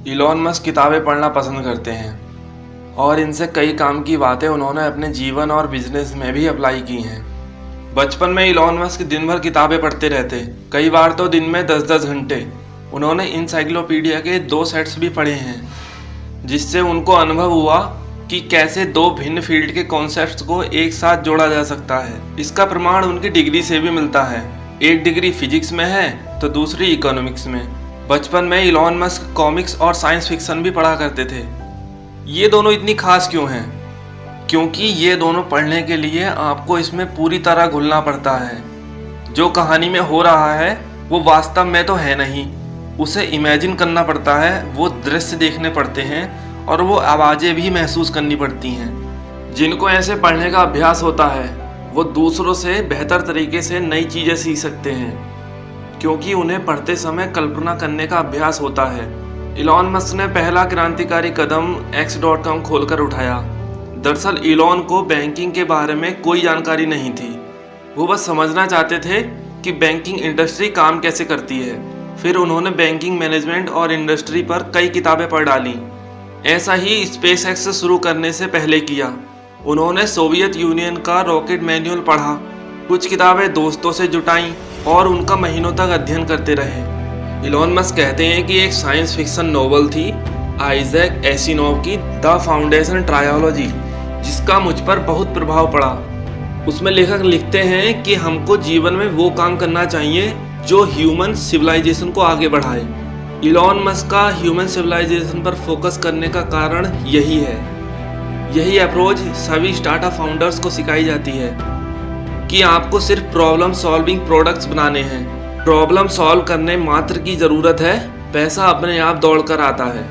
Elon Musk किताबें पढ़ना पसंद करते हैं और इनसे कई काम की बातें उन्होंने अपने जीवन और बिजनेस में भी अप्लाई की हैं। बचपन में इलॉन मस्क दिन भर किताबें पढ़ते रहते, कई बार तो दिन में 10-10 घंटे। उन्होंने इंसाइक्लोपीडिया के 2 सेट्स भी पढ़े हैं, जिससे उनको अनुभव हुआ कि कैसे 2 भिन्न फील्ड के कॉन्सेप्ट्स को एक साथ जोड़ा जा सकता है। इसका प्रमाण उनकी डिग्री से भी मिलता है। एक डिग्री फिजिक्स में है तो दूसरी इकोनॉमिक्स में। बचपन में इलॉन मस्क कॉमिक्स और साइंस फिक्शन भी पढ़ा करते थे। ये दोनों इतनी खास क्यों हैं? क्योंकि ये दोनों पढ़ने के लिए आपको इसमें पूरी तरह घुलना पड़ता है। जो कहानी में हो रहा है वो वास्तव में तो है नहीं, उसे इमेजिन करना पड़ता है, वो दृश्य देखने पड़ते हैं और वो आवाज़ें भी महसूस करनी पड़ती हैं। जिनको ऐसे पढ़ने का अभ्यास होता है वो दूसरों से बेहतर तरीके से नई चीज़ें सीख सकते हैं, क्योंकि उन्हें पढ़ते समय कल्पना करने का अभ्यास होता है। इलॉन मस्क ने पहला क्रांतिकारी कदम X.com खोलकर उठाया। दरअसल इलॉन को बैंकिंग के बारे में कोई जानकारी नहीं थी। वो बस समझना चाहते थे कि बैंकिंग इंडस्ट्री काम कैसे करती है। फिर उन्होंने बैंकिंग मैनेजमेंट और इंडस्ट्री पर कई किताबें पढ़ डाली। ऐसा ही SpaceX शुरू करने से पहले किया। उन्होंने सोवियत यूनियन का रॉकेट मैनुअल पढ़ा, कुछ किताबें दोस्तों से जुटाईं और उनका महीनों तक अध्ययन करते रहे। इलॉन मस्क कहते हैं कि एक साइंस फिक्शन नॉवल थी आइजैक एसिमोव की द फाउंडेशन ट्रायोलॉजी, जिसका मुझ पर बहुत प्रभाव पड़ा। उसमें लेखक लिखते हैं कि हमको जीवन में वो काम करना चाहिए जो ह्यूमन सिविलाइजेशन को आगे बढ़ाए। इलॉन मस्क का ह्यूमन सिविलाइजेशन पर फोकस करने का कारण यही है। यही अप्रोच सभी स्टार्टअप फाउंडर्स को सिखाई जाती है कि आपको सिर्फ प्रॉब्लम सॉल्विंग प्रोडक्ट्स बनाने हैं। प्रॉब्लम सॉल्व करने मात्र की ज़रूरत है, पैसा अपने आप दौड़ कर आता है।